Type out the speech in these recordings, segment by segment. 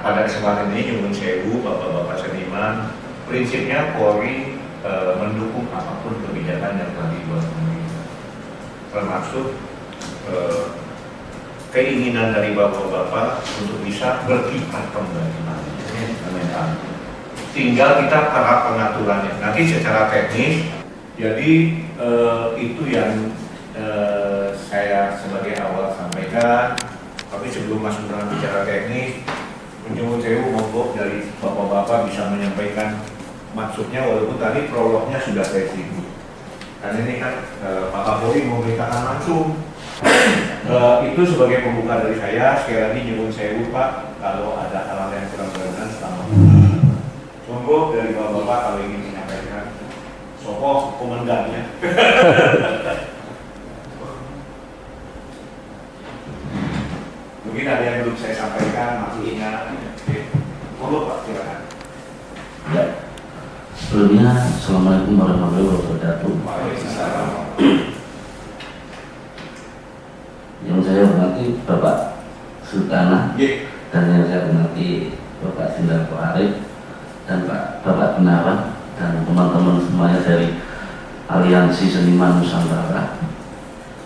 pada kesempatan ini nyuwun sewu bapak-bapak seniman, prinsipnya Polri mendukung apapun kebijakan yang telah dibuat pemerintah, termasuk keinginan dari bapak-bapak untuk bisa berkiprah kembali. Tinggal kita para pengaturannya. Nanti secara teknis, jadi itu yang saya sebagai awal sampaikan. Tapi sebelum masuk dalam bicara teknis, menyuwun sewu monggo dari bapak-bapak bisa menyampaikan maksudnya, walaupun tadi prolognya sudah saya singgung. Karena ini kan Pak Kapolri memberitakan langsung. Itu sebagai pembuka dari saya. Sekali lagi nyuwun sewu Pak, kalau ada hal-hal yang kurang berkenan selama monggo dari bapak-bapak kalau ingin menyampaikan. Sopo komandannya. Mungkin ada yang belum saya sampaikan, masih ingat. Monggo Pak, silakan. Ya. Sebelumnya, Assalamualaikum warahmatullahi wabarakatuh. Waalaikumsalam. Yang saya hormati Bapak Sultana, dan yang saya hormati Bapak Sindarko Arif, dan Bapak Gunawan, dan teman-teman semuanya dari Aliansi Seniman Nusantara.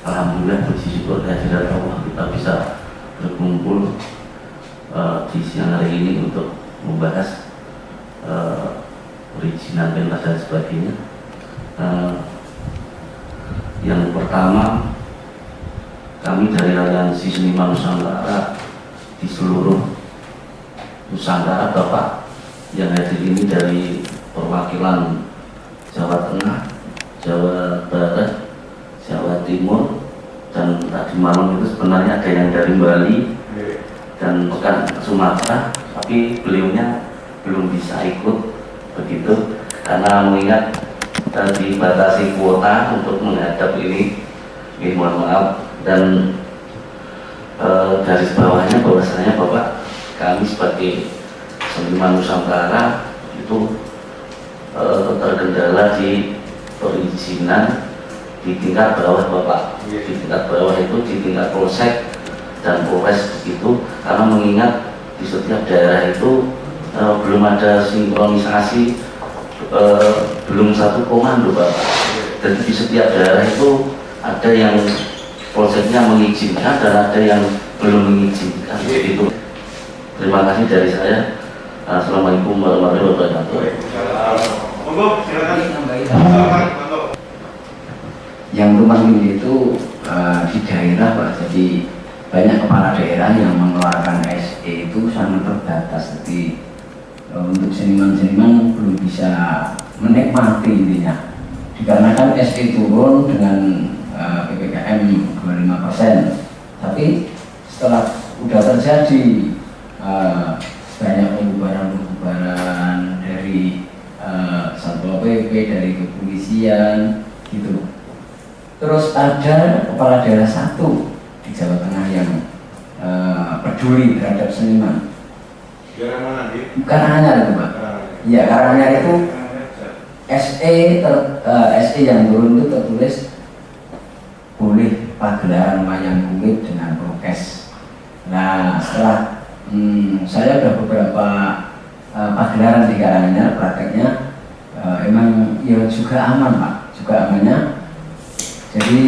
Alhamdulillah, puji syukur kehadirat Allah kita bisa berkumpul di siang hari ini untuk membahas perizinan pentas dan sebagainya. Yang pertama, kami dari Aliansi Seniman Nusantara di seluruh Nusantara, Bapak yang hadir ini dari perwakilan Jawa Tengah, Jawa Barat, Jawa Timur, dan tadi malam itu sebenarnya ada yang dari Bali dan bukan Sumatera, tapi beliaunya belum bisa ikut begitu karena mengingat dan dibatasi kuota untuk menghadap ini. Mohon maaf. Dan garis bawahnya bahwasanya Bapak, kami sebagai seniman Nusantara itu terkendala di perizinan di tingkat bawah Bapak. Di tingkat bawah itu di tingkat polsek dan polres begitu, karena mengingat di setiap daerah itu belum ada sinkronisasi, belum satu komando Bapak. Jadi di setiap daerah itu ada yang polseknya mengizinkan dan ada yang belum mengizinkan begitu. Terima kasih dari saya. Assalamualaikum warahmatullahi wabarakatuh. Monggo silakan. Yang rumah ini itu di daerah Pak, jadi banyak kepala daerah yang mengeluarkan SE itu sangat terbatas. Jadi untuk seniman-seniman belum bisa menikmati intinya, dikarenakan SE turun dengan PPKM 25%. Tapi setelah sudah terjadi banyak pembubaran dari Satpol PP, dari kepolisian gitu. Terus ada kepala daerah satu di Jawa Tengah yang peduli terhadap seniman. Daerah mana dia? Karanganyar itu Pak. Iya, Karanganyar itu SE yang turun itu tertulis boleh pagelaran wayang kulit dengan prokes. Nah, setelah saya ada beberapa pagelaran di Karanganyar, prakteknya emang ya juga aman Pak, juga amannya. Jadi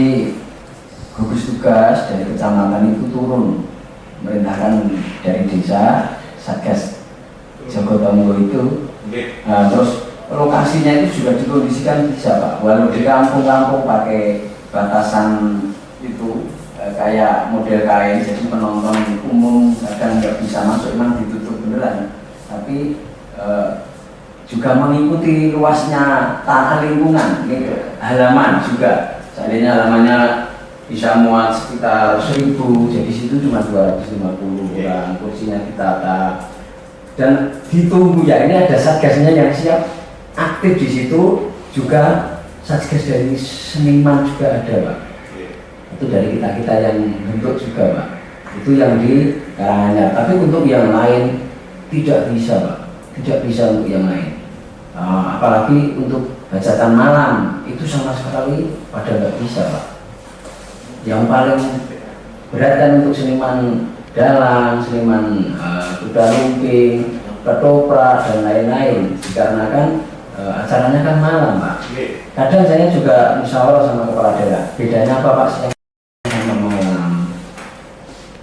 gugus tugas dari kecamatan itu turun merintahkan dari desa Satgas Jogotongo itu. Terus lokasinya itu juga dikondisikan bisa Pak, walau di kampung-kampung pakai batasan itu kayak model kain, jadi penonton umum kadang nggak bisa masuk, memang ditutup beneran, tapi juga mengikuti luasnya tanah lingkungan gitu. Halaman juga, seandainya halamannya bisa muat sekitar 1000, jadi situ cuma 250 orang, kursinya ditata dan ditunggu ya. Ini ada satgasnya yang siap aktif di situ, juga satgas dari seniman juga ada Pak. Itu dari kita yang bentuk juga Pak. Itu yang di Karanganyar. Tapi untuk yang lain tidak bisa Pak, tidak bisa untuk yang lain. Apalagi untuk hajatan malam itu sama sekali pada nggak bisa Pak. Yang paling berat kan untuk seniman dalang, seniman kuda lumping, ketoprak dan lain-lain. Dikarenakan acaranya kan malam, Pak. Kadang saya juga musyawarah sama kepala daerah. Bedanya apa, Pak? Sama malam.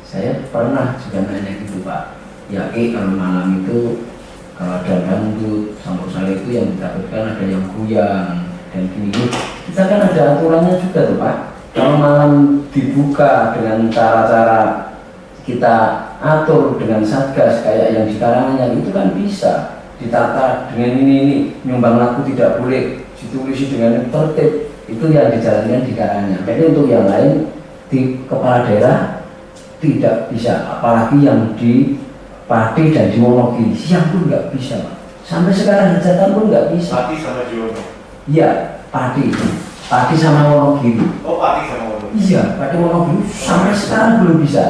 Saya pernah juga nanya gitu, Pak. Ya, kalau malam itu kalau ada dangdut, campur sari itu yang ditakutkan ada yang goyang dan gini. Kita kan ada aturannya juga tuh, Pak. Kalau malam dibuka dengan cara-cara kita atur dengan satgas kayak yang di Karanganyar itu kan bisa ditata dengan ini nyumbang lagu tidak boleh ditulisi dengan tertib, itu yang dijalankan di Karanganyar. Tapi untuk yang lain di kepala daerah tidak bisa, apalagi yang di Pati dan di Wonogiri siang pun nggak bisa, Pak. Sampai sekarang hajatan pun nggak bisa. Pati sama Jono. Iya, Pati sama Wonogiri. Oh, Pati sama Wonogiri. Iya, Pati Wonogiri sampai sekarang belum bisa.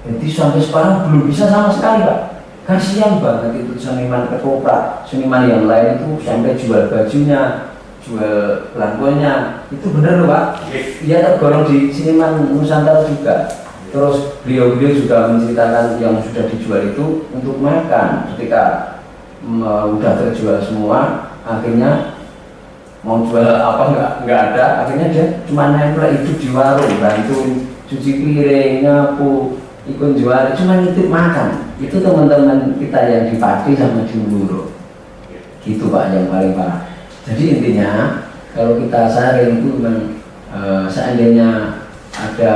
Jadi sampai sekarang belum bisa sama sekali, Pak. Kasihan banget itu seniman ketoprak, seniman yang lain itu sampai jual bajunya, jual lampunya. Itu benar loh, Pak. Iya, tergolong di seniman Nusantara juga. Terus beliau juga menceritakan yang sudah dijual itu untuk makan. Ketika udah terjual semua, akhirnya mau jual apa nggak ada. Akhirnya dia cuma nempel itu di warung, bantu cuci piring, nyapu, ikut jual, cuma nitip makan. Itu teman-teman kita yang di Pati sama di Wuluro. Gitu, Pak, yang paling parah. Jadi intinya kalau kita saring itu memang seandainya ada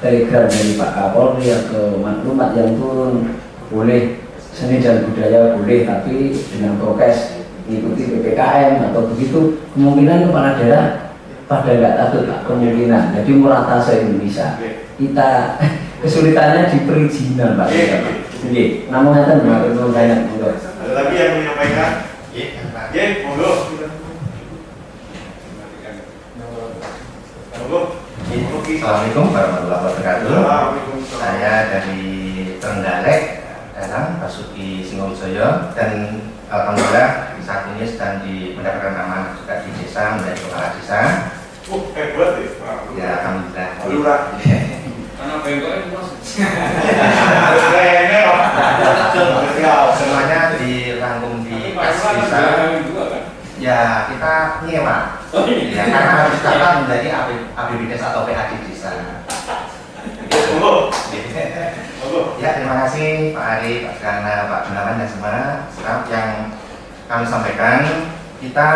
telegram dari Pak Kapolri atau maklumat yang turun, boleh seni dan budaya boleh, tapi dengan prokes mengikuti PPKM atau begitu, kemungkinan kepala daerah pada nggak takut, Pak, kemungkinan. Jadi murata se-Indonesia. Kita kesulitannya di perizinan, Pak. Oke, namun ada belum banyak. Ada lagi yang menyampaikan? Iya, monggo. Monggo. Assalamualaikum warahmatullahi wabarakatuh. Saya dari Trenggalek, Dalang Basuki Singowijoyo, dan alhamdulillah saat ini sedang mendapatkan amanah juga di desa menjadi kepala desa. Hebat ya. Ya, alhamdulillah. Lurah. Karena bengkoknya mas. Semuanya dirangkum di kas desa. Ya, kita nyewa. Ya, karena harus dapat menjadi APBDes atau PAD desa. Monggo. Ya, terima kasih Pak Ari, Pak Gana, Pak Gunawan dan semua staf yang kami sampaikan. Kita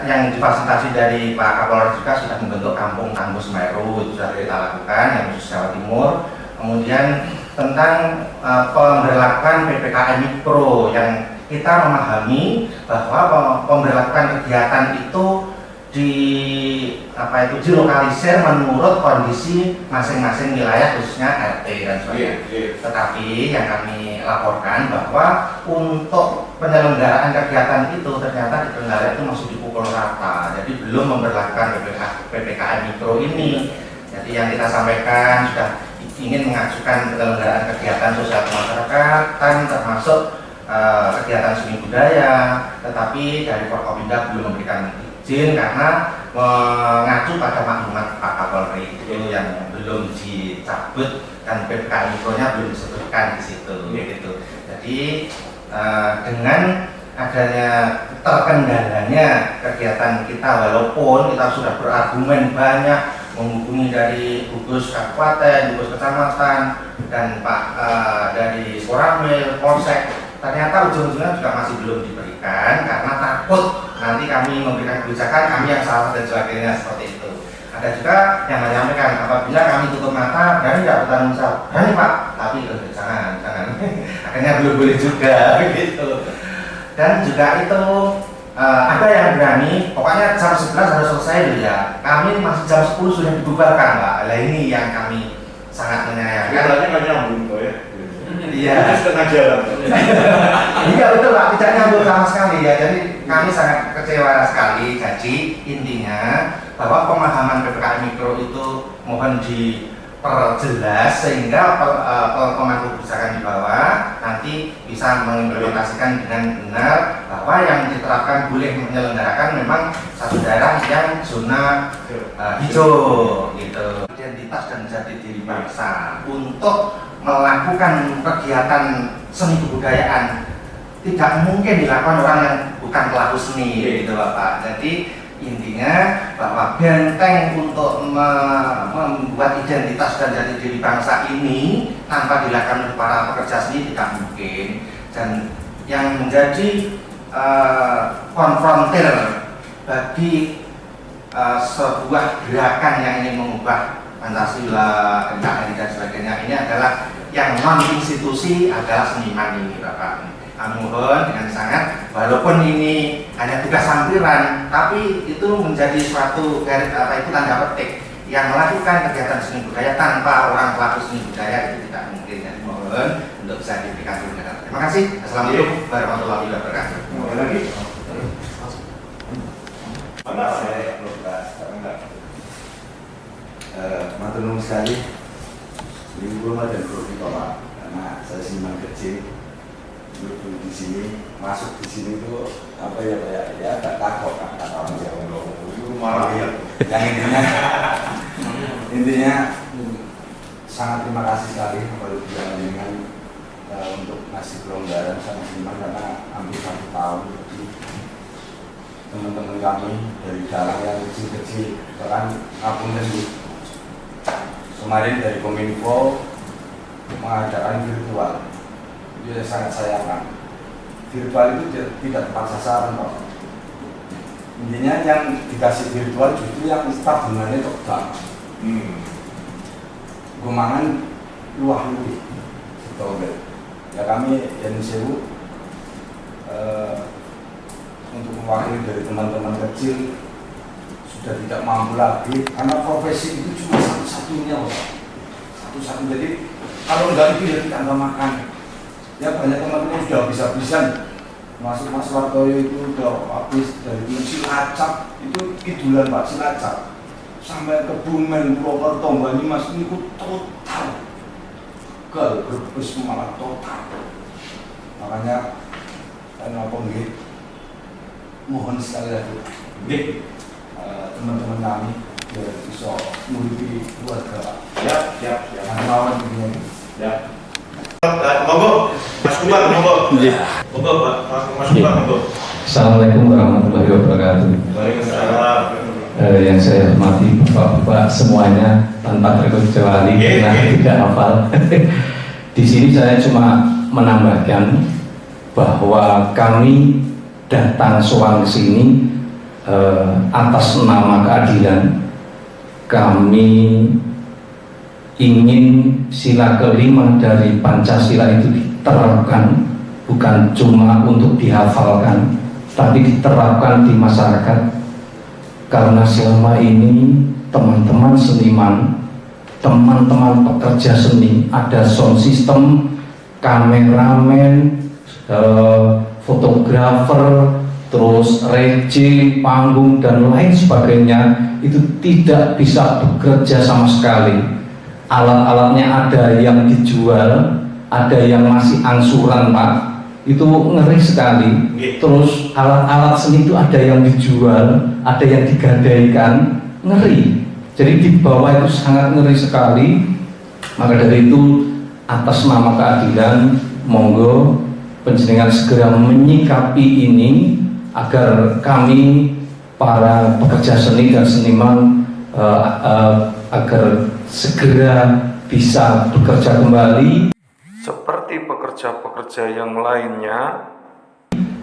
yang difasilitasi dari Pak Kapolres juga sudah membentuk Kampung Tangguh Semeru, itu sudah kita lakukan yang khusus Jawa Timur. Kemudian tentang pemberlakuan PPKM Mikro yang kita memahami bahwa pemberlakuan kegiatan itu dilokalisir menurut kondisi masing-masing wilayah, khususnya RT dan sebagainya. Tetapi yang kami laporkan bahwa untuk penyelenggaraan kegiatan itu ternyata di Trenggalek itu masih dipukul rata, jadi belum memberlakukan PPKM Mikro ini. Jadi yang kita sampaikan sudah ingin mengajukan penyelenggaraan kegiatan sosial kemasyarakatan termasuk kegiatan seni budaya, tetapi dari Forkopimda belum memberikan izin karena mengacu pada maklumat Pak Kapolri itu yang belum dicabut dan PPKM Mikronya belum disebutkan di situ, gitu. Jadi dengan adanya terkendalanya kegiatan kita, walaupun kita sudah berargumen banyak menghubungi dari gugus kabupaten, gugus kecamatan, dan Pak dari Koramil, Polsek, ternyata ujung-ujungnya juga masih belum diberikan karena takut nanti kami memberikan kebijakan kami yang salah dan sebagainya seperti itu. Ada juga yang menyampaikan apabila kami tutup mata berani tidak bertanggung jawab, berani Pak, tapi jangan akhirnya belum boleh juga begitu. Dan juga itu ada yang berani pokoknya jam 11 harus selesai dulu ya, kami masih jam 10 sudah dibubarkan, Pak. Nah, ini yang kami sangat menyayangkan. Jalannya nggak nyambung kok ya. Iya. Itu setengah jalan. Iya betul Pak, tidak nyambung sama sekali ya. Jadi kami sangat kecewa sekali. Jadi intinya bahwa pemahaman PPKM Mikro itu mohon diperjelas sehingga pemangku kebijakan di bawah nanti bisa mengimplementasikan dengan benar bahwa yang diterapkan boleh menyelenggarakan memang satu daerah yang zona hijau gitu. Identitas dan jati diri bangsa untuk melakukan kegiatan seni kebudayaan tidak mungkin dilakukan orang yang bukan pelaku seni, gitu Bapak. Jadi intinya bahwa benteng untuk membuat identitas dan jati diri bangsa ini tanpa dilakukan oleh para pekerja seni tidak mungkin. Dan yang menjadi konfrontir bagi sebuah gerakan yang ingin mengubah Pancasila, NKRI dan sebagainya ini adalah yang non institusi adalah seniman ini Bapak. Kami mohon dengan sangat, walaupun ini hanya tugas sampiran, tapi itu menjadi suatu tanda petik yang melakukan kegiatan seni budaya tanpa orang pelaku seni budaya itu tidak mungkin. Dan mohon untuk bisa diberikan tunjangan. Terima kasih. Assalamualaikum warahmatullahi wabarakatuh. Mau lagi? Mana saya matur nuwun sekali. Ini belum ada grogi Pak, karena saya seniman kecil. Dulu di sini, masuk di sini itu apa ya Pak ya agak takut kan kata orang Jawa. itu marah ya. Yang intinya sangat terima kasih sekali kepada dengan untuk ngasih kelonggaran sama seniman karena hampir 1 tahun lebih teman-teman kami dari dalang yang kecil-kecil bahkan ngapunten kemarin dari Kominfo mengadakan virtual. Itu sangat sayangkan. Virtual itu tidak tepat sasaran Pak. Intinya yang dikasih virtual justru yang tabungannya tebal. Gumangan luah luwih. Ya kami yang sewu untuk mewakili dari teman-teman kecil sudah tidak mampu lagi karena profesi itu cuma satu-satunya Pak. Satu-satunya. Jadi kalau enggak itu ya kita nggak makan. Ya banyak teman-teman sudah habis-habisan. Masuk Mas Wartoyo itu udah habis dari Cilacap itu idolan Pak Cilacap sampai ke Bumen, Purwokerto, Banyumas ini total gagal berbes malah total. Makanya kenapa nggih mohon sekali lagi teman-teman kami biar bisa nuruti keluarga. Siap. Mawon begini. Ya. Monggo, Mas Kumar, monggo. Monggo, Pak. Mas Kumar, monggo. Assalamualaikum warahmatullahi wabarakatuh. Waalaikumsalam. Yang saya hormati Bapak-bapak semuanya tanpa terkecuali karena tidak hafal. Di sini saya cuma menambahkan bahwa kami datang soal ke sini atas nama keadilan. Kami ingin sila kelima dari Pancasila itu diterapkan, bukan cuma untuk dihafalkan, tapi diterapkan di masyarakat. Karena selama ini teman-teman seniman, teman-teman pekerja seni, ada sound system, kameramen, fotografer, terus reji, panggung dan lain sebagainya itu tidak bisa bekerja sama sekali. Alat-alatnya ada yang dijual, ada yang masih angsuran Pak, itu ngeri sekali. Terus alat-alat seni itu ada yang dijual, ada yang digadaikan, ngeri. Jadi di bawah itu sangat ngeri sekali. Maka dari itu atas nama keadilan, monggo panjenengan segera menyikapi ini agar kami para pekerja seni dan seniman agar segera bisa bekerja kembali seperti pekerja-pekerja yang lainnya,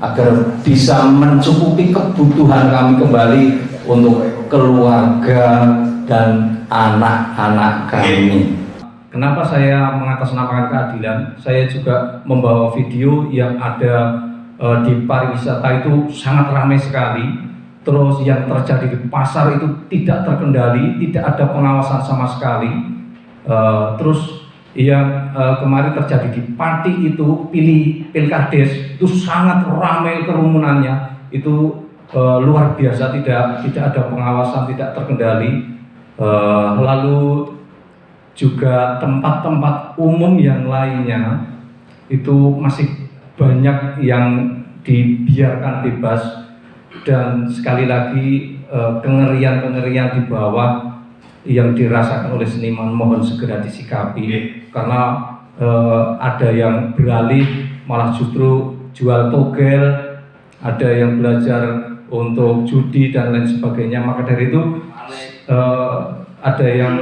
agar bisa mencukupi kebutuhan kami kembali untuk keluarga dan anak-anak kami. Kenapa saya mengatasnamakan keadilan? Saya juga membawa video yang ada di pariwisata itu sangat ramai sekali. Terus yang terjadi di pasar itu tidak terkendali, tidak ada pengawasan sama sekali. Terus yang kemarin terjadi di Pati itu Pilkades itu sangat ramai kerumunannya, itu luar biasa, tidak ada pengawasan, tidak terkendali. Lalu juga tempat-tempat umum yang lainnya itu masih banyak yang dibiarkan bebas. Dan sekali lagi kengerian-kengerian di bawah yang dirasakan oleh seniman mohon segera disikapi, karena ada yang beralih malah justru jual togel, ada yang belajar untuk judi dan lain sebagainya. Maka dari itu ada yang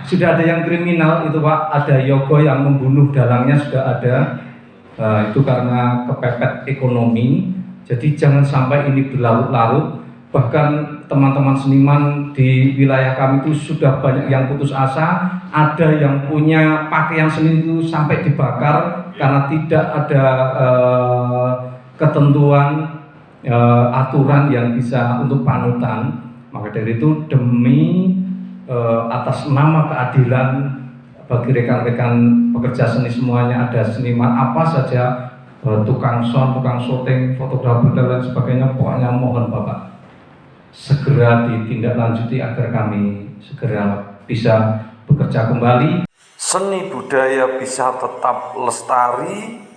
sudah ada yang kriminal itu Pak, ada yogo yang membunuh dalangnya sudah ada. Itu karena kepepet ekonomi. Jadi jangan sampai ini berlarut-larut. Bahkan teman-teman seniman di wilayah kami itu sudah banyak yang putus asa. Ada yang punya pakaian seni itu sampai dibakar karena tidak ada ketentuan aturan yang bisa untuk panutan. Maka dari itu demi atas nama keadilan bagi rekan-rekan pekerja seni semuanya, ada seniman apa saja, tukang sound, tukang syuting, fotografer dan lain sebagainya, pokoknya mohon Bapak segera ditindaklanjuti agar kami segera bisa bekerja kembali. Seni budaya bisa tetap lestari.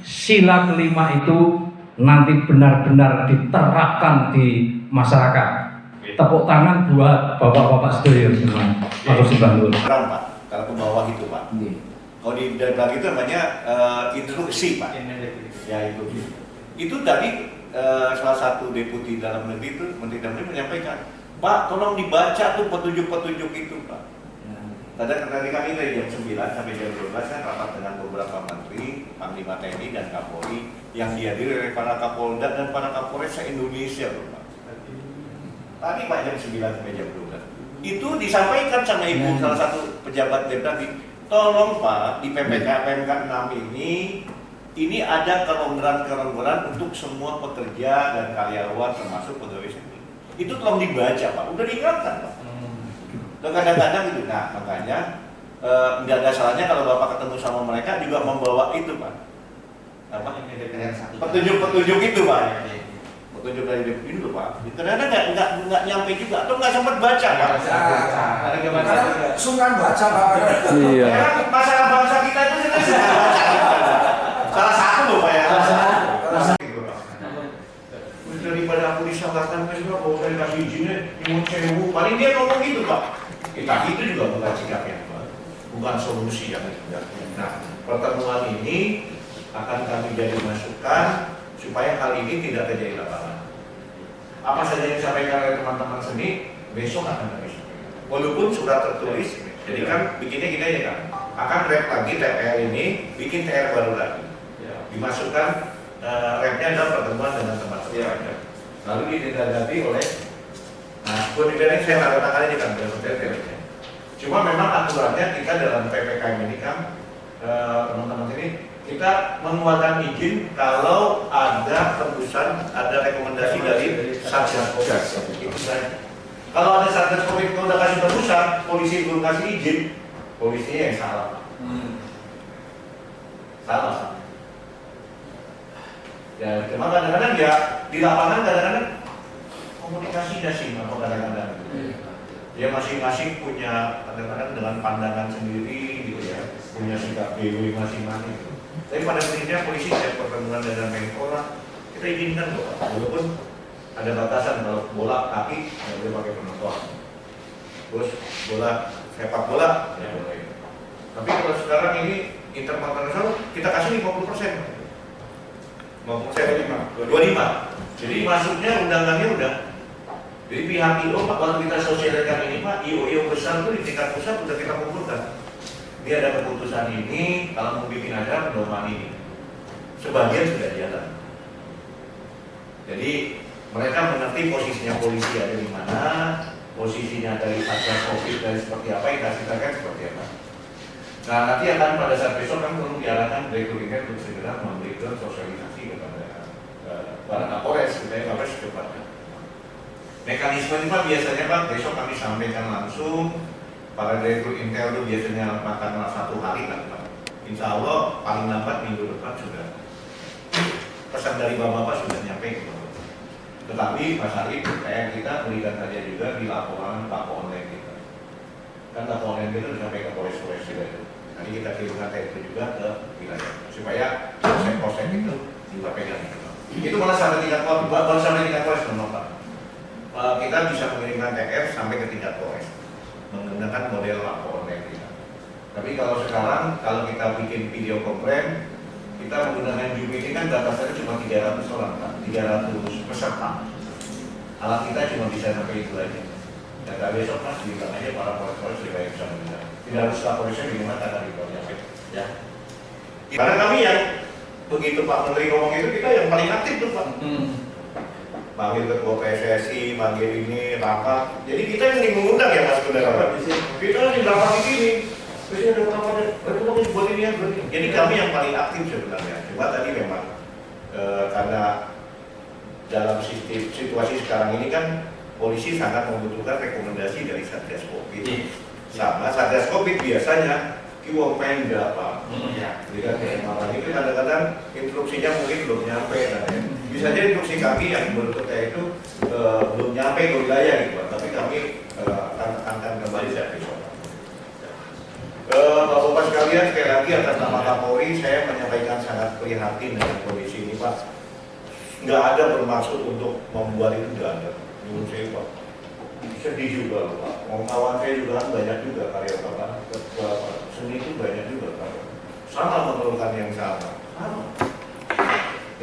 Sila kelima itu nanti benar-benar diterapkan di masyarakat. Tepuk tangan buat bapak-bapak sedoyo semua. Matur sembah nuwun. Pak, kalau ke bawah itu Pak. Kalau di belakang itu namanya instruksi Pak. Ya itu. Itu tadi salah satu deputi dalam negeri itu, Menteri Dalam Negeri menyampaikan, Pak, tolong dibaca tuh petunjuk-petunjuk itu Pak. Tadi kami dari jam 9 sampai jam 12 kan rapat dengan beberapa menteri, Panglima TNI dan Kapolri yang dihadiri oleh para Kapolda dan para Kapolres se-Indonesia loh Pak. Tadi Pak jam 9 sampai jam 12. Itu disampaikan sama Ibu salah satu pejabat Depdagri, tolong Pak di PMK 6 ini ada kelonggaran-kelonggaran untuk semua pekerja dan karyawan termasuk pegawai seni. Itu tolong dibaca Pak, udah diingatkan Pak. Dan kadang-kadang itu, nah makanya nggak ada salahnya kalau Bapak ketemu sama mereka juga membawa itu Pak. Apa? Petunjuk-petunjuk itu Pak. Petunjuk dari ini loh Pak. Kadang-kadang nggak nyampe juga atau nggak sempat baca Pak. Sungkan baca Pak. Iya. Karena masalah bangsa kita itu salah satu loh Pak ya. Daripada aku disalahkan juga bahwa saya kasih izinnya nyuwun sewu, paling dia ngomong gitu Pak. Kita itu juga bukan sikapnya Pak, bukan solusi yang sebenarnya. Nah, pertemuan ini akan kami jadi masukan supaya hal ini tidak terjadi lapangan. Apa saja yang disampaikan oleh teman-teman seni besok akan kami sampaikan. Walaupun sudah tertulis, jadi kan bikinnya gini aja kan, akan rep lagi TPR ini, bikin TR baru lagi, dimasukkan repnya dalam pertemuan dengan teman-teman. Lalu ditindaklanjuti oleh, nah, kemudian saya tanda tangan ini kan TR-nya. Cuma memang aturannya kita dalam PPKM ini kan, teman-teman ini kita mengeluarkan izin kalau ada tembusan, ada rekomendasi dari Satgas Covid. Itu saja. Kalau ada Satgas Covid udah kasih tembusan, polisi belum kasih izin, polisinya yang salah. Salah. Ya, cuma kadang-kadang ya di lapangan kadang-kadang komunikasinya sih, apa kadang-kadang. Dia masing-masing punya kadang-kadang dengan pandangan sendiri gitu ya, punya sikap BW masing-masing. Gitu. Tapi pada prinsipnya polisi saya pertemuan dengan Menpora kita izinkan kok, walaupun ada batasan kalau bola kaki nggak boleh pakai penonton, terus bola sepak bola ya boleh. Tapi kalau sekarang ini interkontinental kita kasih 50%. 25. Jadi masuknya undangannya udah. Jadi pihak IO Pak, waktu kita sosialisasikan ini Pak, IO besar itu di tingkat pusat udah kita kumpulkan. Dia ada keputusan ini, kalau mau bikin acara pedoman ini. Sebagian sudah jalan. Jadi mereka mengerti posisinya polisi ada di mana, posisinya dari Satgas Covid dari seperti apa, yang kita seperti apa. Nah nanti akan pada saat besok kan perlu diarahkan Direktur untuk segera memberikan sosialisasi kepada para Kapolres, supaya Kapolres secepatnya. Mekanisme ini Pak biasanya Pak besok kami sampaikan langsung. Para Direktur Intel itu biasanya makan 1 hari kan Pak. Insya Allah paling lambat minggu depan sudah pesan dari Bapak sudah nyampe ke Bapak. Tetapi Mas Arif, kita berikan saja juga di laporan lapor online kita. Kan lapor online kita sudah sampai ke Polres-Polres juga itu. Nanti kita kirimkan itu juga ke wilayah supaya proses itu juga pegang. Itu malah sampai tingkat Polres, baru sampai tingkat Polres Pak. Kita bisa mengirimkan TR sampai ke tingkat Polres menggunakan model lapor online kita. Tapi kalau sekarang, kalau kita bikin video komplain, kita menggunakan Zoom ini kan batasannya cuma 300 orang, Pak, 300 peserta. Alat kita cuma bisa sampai itu aja. Dan tak besok Mas, bilang aja para polisi juga yang bisa mendengar. Tidak harus laporisnya di mana tadi ya. Karena kami yang begitu Pak Menteri ngomong itu, kita yang paling aktif tuh Pak. Panggil ketua PSSI, panggil ini, rapat. Jadi kita yang mengundang ya Mas Saudara. Kita yang rapat ini. Terus ada berapa buat ini yang berarti. Jadi kami yang paling aktif sebenarnya. Cuma tadi memang karena dalam situasi sekarang ini kan polisi sangat membutuhkan rekomendasi dari Satgas Covid. Sama Satgas Covid biasanya kiwong Pemda Pak. Jadi kan ini kadang-kadang instruksinya mungkin belum nyampe. Bisa jadi instruksi kami yang menurut saya itu belum nyampe ke wilayah gitu, tapi kami akan kembali saya besok. Bapak-bapak sekalian, sekali lagi atas nama Kapolri saya menyampaikan sangat prihatin dengan kondisi ini Pak. Nggak ada bermaksud untuk membuat itu, nggak ada. Menurut saya Pak, sedih juga Pak. Kawan saya juga kan banyak juga karya Bapak. Seni itu banyak juga Pak. Sama memerlukan yang sama.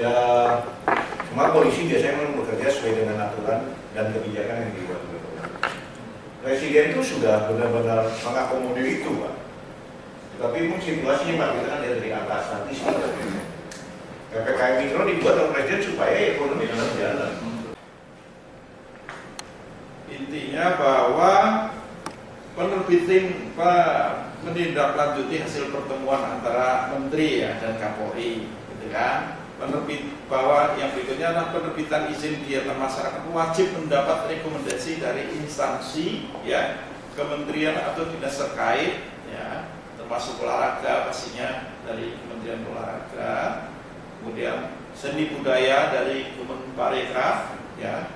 Ya, cuma polisi biasanya memang bekerja sesuai dengan aturan dan kebijakan yang dibuat. Presiden itu sudah benar-benar mengakomodir itu Pak. Tapi memang situasinya Pak, kita kan dari atas nanti sebenarnya. PPKM Mikro dibuat oleh Presiden supaya ekonomi tetap jalan. Intinya bahwa menindaklanjuti hasil pertemuan antara Menteri ya dan Kapolri, gitu kan. Bahwa yang berikutnya adalah penerbitan izin kegiatan masyarakat wajib mendapat rekomendasi dari instansi ya, kementerian atau dinas terkait ya, termasuk olahraga pastinya dari Kementerian Olahraga, kemudian seni budaya dari Kemenparekraf ya,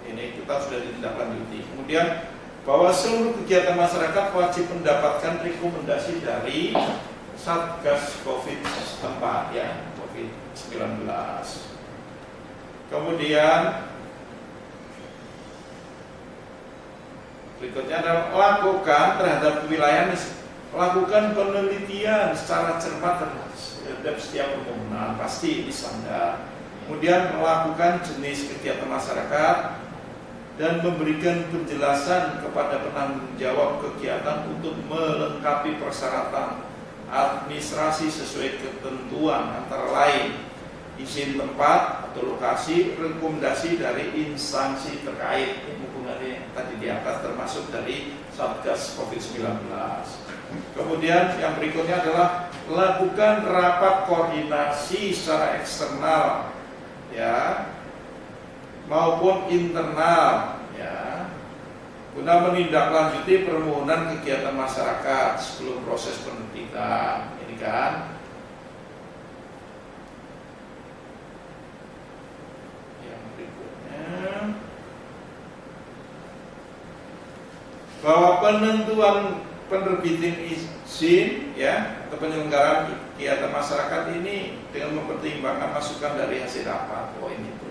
ini kita sudah ditindaklanjuti. Kemudian bahwa seluruh kegiatan masyarakat wajib mendapatkan rekomendasi dari Satgas Covid setempat ya, COVID-19. Kemudian berikutnya adalah lakukan penelitian secara cermat terhadap setiap permohonan, pasti ini standar. Kemudian melakukan jenis kegiatan masyarakat dan memberikan penjelasan kepada penanggung jawab kegiatan untuk melengkapi persyaratan administrasi sesuai ketentuan, antara lain izin tempat atau lokasi, rekomendasi dari instansi terkait hubungannya tadi di atas termasuk dari Satgas Covid-19. Kemudian yang berikutnya adalah lakukan rapat koordinasi secara eksternal ya maupun internal ya, guna menindaklanjuti permohonan kegiatan masyarakat sebelum proses penerbitan. Ini kan yang berikutnya, bahwa penentuan penerbitan izin ya atau penyelenggaraan kegiatan masyarakat ini dengan mempertimbangkan masukan dari hasil rapat poin itu.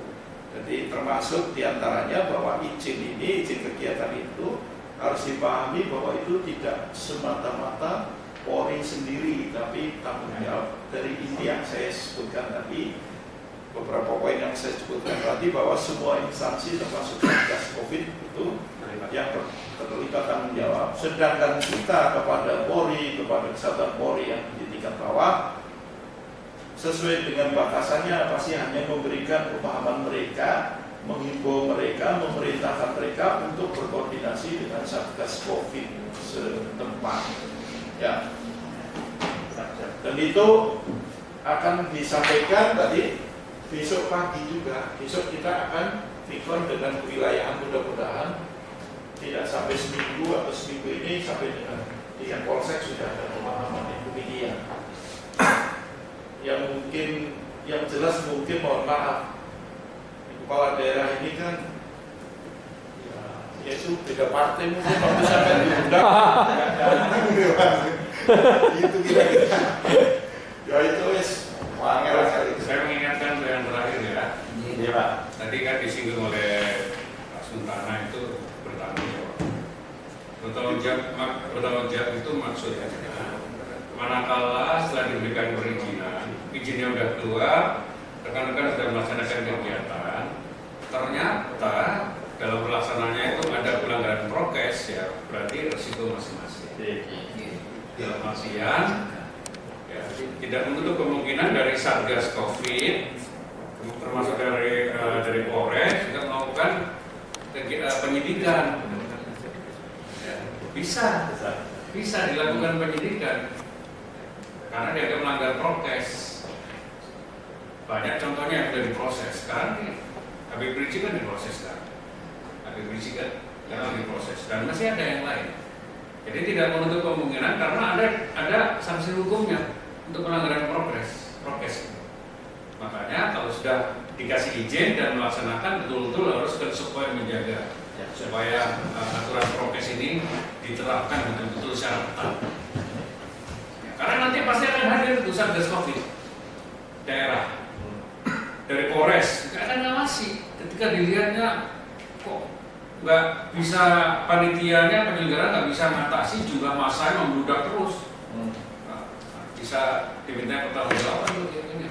Jadi termasuk diantaranya bahwa izin ini, izin kegiatan itu harus dipahami bahwa itu tidak semata-mata Polri sendiri, tapi tanggung jawab dari ini yang saya sebutkan tadi, beberapa poin yang saya sebutkan tadi, bahwa semua instansi termasuk Satgas Covid itu yang terlibat tanggung jawab. Sedangkan kita kepada Polri, kepada kesatuan Polri yang di tingkat bawah, sesuai dengan batasannya pasti hanya memberikan pemahaman mereka, menghimbau mereka, memerintahkan mereka untuk berkoordinasi dengan Satgas Covid setempat ya. Dan itu akan disampaikan tadi besok pagi juga. Besok kita akan vikon dengan kewilayahan, mudah-mudahan tidak sampai seminggu atau seminggu ini sampai dengan tingkat polsek sudah ada pemahaman yang demikian. Yang mungkin, yang jelas mungkin mohon maaf, kepala daerah ini kan ya itu beda partai mungkin waktu sampai diundang itu kira-kira ya itu wes wangel sekali. Saya mengingatkan yang terakhir ya. Iya Pak. Tadi kan disinggung oleh Pak Suntana itu bertanggung jawab. Bertanggung jawab itu maksudnya manakala setelah diberikan perizinan, izinnya sudah keluar, rekan-rekan sudah melaksanakan kegiatan, ternyata dalam pelaksanaannya itu ada pelanggaran prokes, ya berarti resiko masing-masing. Dalam artian, ya, tidak menutup kemungkinan dari Satgas COVID, termasuk dari Polres juga melakukan penyidikan. Ya, bisa dilakukan penyidikan karena dia akan melanggar prokes. Banyak contohnya yang sudah diproses. Sekarang nih, Habib Rizik kan diproses kan, Habib Rizik kan diproses dan masih ada yang lain. Jadi tidak menutup kemungkinan karena ada sanksi hukumnya untuk pelanggaran prokes. Makanya kalau sudah dikasih izin dan melaksanakan betul-betul harus supaya menjaga supaya aturan prokes ini diterapkan betul-betul secara ketat. Karena nanti pasti akan hadir itu Satgas COVID daerah dari Polres akan ngawasi. Ketika dilihatnya kok nggak bisa, panitianya penyelenggara nggak bisa mengatasi jumlah massa yang membludak terus, bisa diminta pertanggungjawaban untuk ini.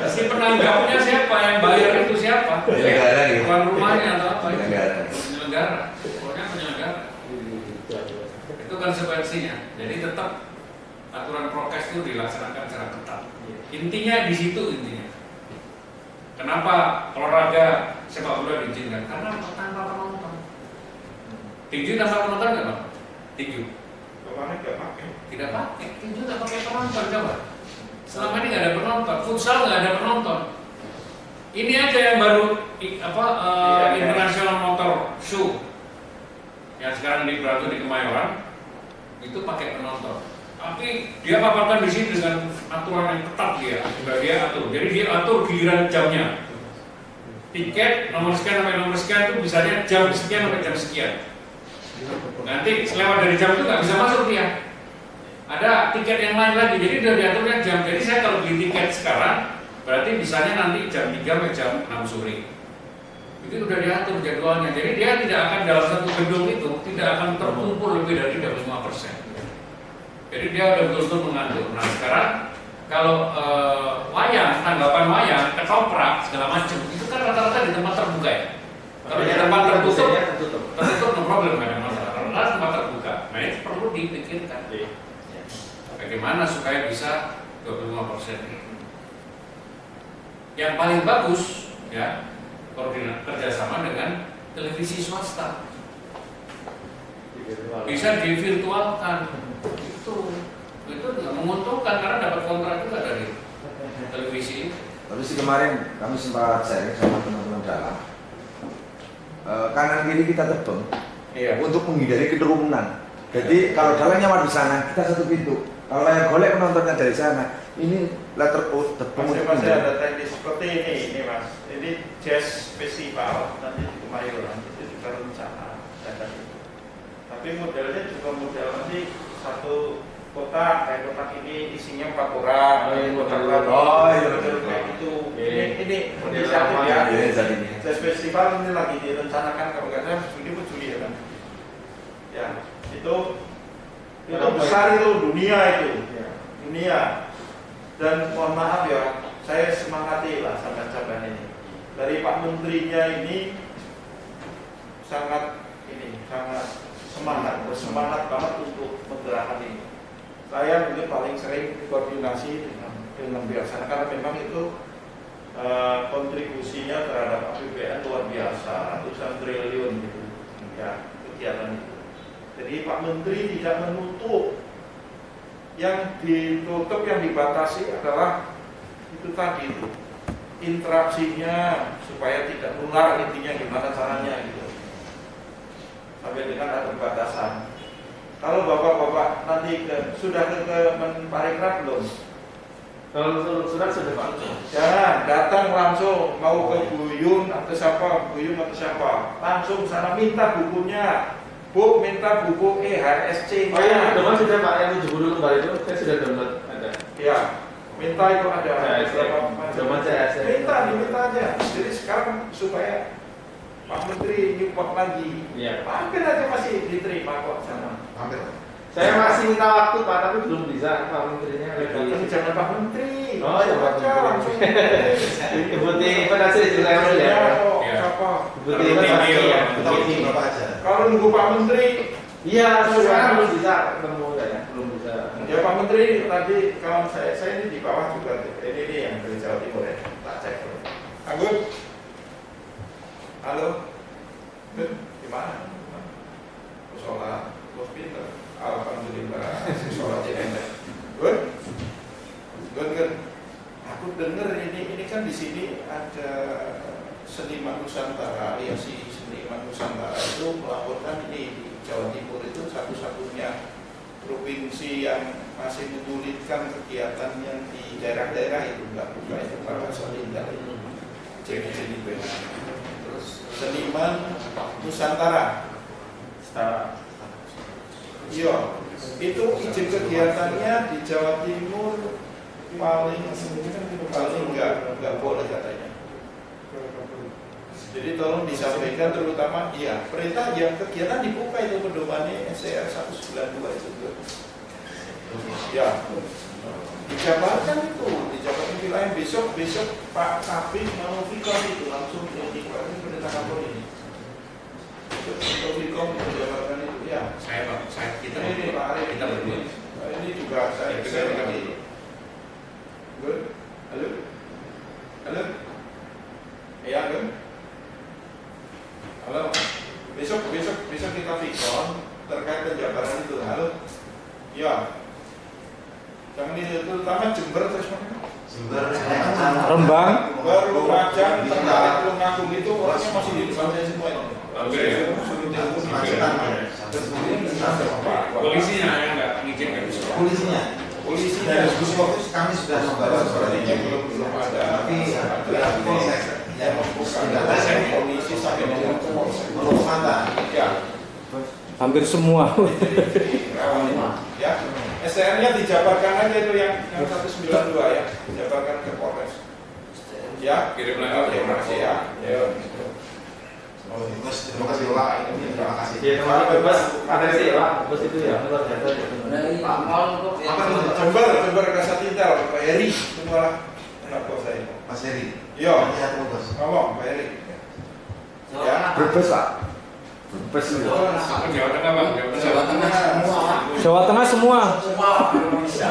Si penanggapnya siapa, yang bayar itu siapa? Tuan rumahnya atau apa? Penyelenggara. Pokoknya penyelenggara. Itu konsekuensinya. Jadi tetap aturan prokes itu dilaksanakan secara ketat. Intinya di situ intinya. Kenapa olahraga sepak bola diizinkan? Karena tanpa penonton. Tinju tanpa penonton nggak Bang? Tinju? Kemarin nggak pakai. Tidak pakai. Tinju tak pakai penonton coba. Selama ini nggak ada penonton. Futsal nggak ada penonton. Ini aja yang baru International Motor Show yang sekarang berlaku di Kemayoran itu pakai penonton. Tapi dia paparkan di sini dengan aturan yang ketat dia atur. Jadi dia atur giliran jamnya. Tiket nomor sekian sampai nomor sekian itu misalnya jam sekian sampai jam sekian. Nanti selewat dari jam itu nggak bisa masuk dia. Ada tiket yang lain lagi, jadi udah diaturnya jam. Jadi saya kalau beli tiket sekarang, berarti misalnya nanti jam 3 sampai jam 6 sore. Itu udah diatur jadwalnya. Jadi dia tidak akan dalam satu gedung itu tidak akan terkumpul lebih dari 35%. Jadi dia udah betul-betul mengatur. Nah sekarang kalau wayang, tanggapan wayang, ketoprak segala macam, itu kan rata-rata di tempat terbuka ya. Kalau di tempat tertutup no problem, nggak ada masalah. Kalau tempat terbuka, nah itu perlu dipikirkan. Bagaimana supaya bisa 25%? Yang paling bagus ya koordinat kerjasama dengan televisi swasta. Bisa divirtualkan. Itu nggak menguntungkan karena dapat kontrak juga dari televisi. Tapi sih kemarin kami sempat sharing sama teman-teman dalam. Kanan kiri kita tebeng untuk menghindari kerumunan. Jadi kalau jalan nyaman di sana, kita satu pintu. Kalau yang golek penontonnya dari sana, ini letter O tebeng. Masih ada teknis seperti ini Mas. Ini jazz festival nanti di Kemayoran itu juga rencana dan itu. Tapi modelnya juga model nanti satu kotak, kayak kotak ini isinya 4 orang. Kayak gitu. Ini inisiatif ya. Jazz festival ini lagi direncanakan kalau nggak salah Juli ya kan. Ya, itu besar itu dunia dan mohon maaf ya, saya semangati lah sahabat-sahabat ini. Dari Pak Menterinya ini sangat bersemangat banget untuk menggerakkan ini. Saya mungkin paling sering koordinasi dengan biasa karena memang itu kontribusinya terhadap APBN luar biasa, ratusan triliun gitu ya kegiatan itu. Jadi Pak Menteri tidak menutup. Yang ditutup, yang dibatasi adalah itu tadi itu interaksinya supaya tidak nular, intinya gimana caranya gitu. Sampai dengan ada batasan. Kalau bapak-bapak nanti sudah ke Menparekraf belum? Kalau surat sudah Pak. Jangan datang langsung mau ke Buyun atau siapa, langsung sana minta bukunya. Bu, minta buku HSC. Oh iya, download sudah Pak, yang 70 lembar itu saya sudah download ada. Ya, minta itu ada. Download saya. Minta aja. Jadi sekarang supaya Pak Menteri nyupport lagi. Iya. Hampir aja masih diterima kok sama. Hampir. Saya masih minta waktu Pak, tapi belum bisa Pak Menterinya Tapi lagi. jangan Pak Menteri. Oh, ya, Pak Aja, Menteri. langsung. Ibu Tini pernah cerita ya. Ya, kok, Iya. siapa? Ibu Tini pernah ya. Kita uji berapa aja. Kalau nunggu Pak Menteri, Iya, sekarang belum bisa ketemu saya, belum bisa. ya Pak Menteri tadi kawan saya ini di bawah juga. Ini yang dari Jawa Timur ya. Tak cek dulu. Anggun. Halo. Gun, gimana? Sholat, bos pinter. Alhamdulillah. Sholat enak. Gun. Gun. Aku dengar ini kan di sini ada seniman Nusantara, aliasi seniman Nusantara itu melaporkan ini di Jawa Timur itu satu-satunya provinsi yang masih menyulitkan kegiatan yang di daerah-daerah itu nggak buka itu para selingkuh itu jadi terus seniman Nusantara iya itu izin kegiatannya di Jawa Timur paling nggak boleh katanya. Jadi tolong disampaikan terutama ya perintah yang kegiatan dibuka itu pedomannya SCR 192 itu ya dijabarkan wilayah besok Pak Kabin mau Vicom itu langsung dikeluarkan perintah kantor ini untuk Vicom dijabarkan itu ya Kita ini Pak Arif kita berdua. ini juga saya lagi good halo ya kan halo, besok kita Vicom terkait penjabaran itu. Halo, ya. Jangan itu terutama Jember terus mana? Jember. Rembang. Baru Lumajang, Trenggalek, Tulungagung itu orangnya masih di depan saya semua ini. Oke, ya. Suruh telepon Polisinya yang nggak mengizinkan. Polisinya. Polisinya Diskusi waktu kami sudah membawa sepertinya belum ada. Tapi polsek yang membuka polisi sampai dengan Menurut mata. ya. Hampir semua. Ya, STR-nya dijabarkan aja itu yang 192 ya, dijabarkan ke Polres. Ya, Kirim lagi. terima kasih ya. Oh, terima kasih Pak. Terima kasih. Ya, kemarin bebas ada sih Pak, bebas itu ya, luar biasa. Pak Mal untuk Jember Kasatintel, Pak Heri, semua anak bos saya. Mas Heri. Iya, Lihat bos. ngomong Pak Heri. Ya, Brebes Pak. Brebes itu. Jawa Tengah Bang, Jawa Tengah semua. Jawa Tengah semua. Semua Indonesia.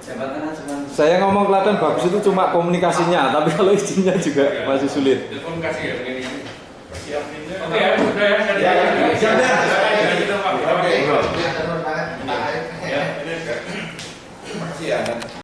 Jawa Tengah cuma. Saya ngomong Klaten bagus itu cuma komunikasinya, tapi kalau izinnya juga masih sulit. Telepon kasih ya begini. siapinnya. Oke ya.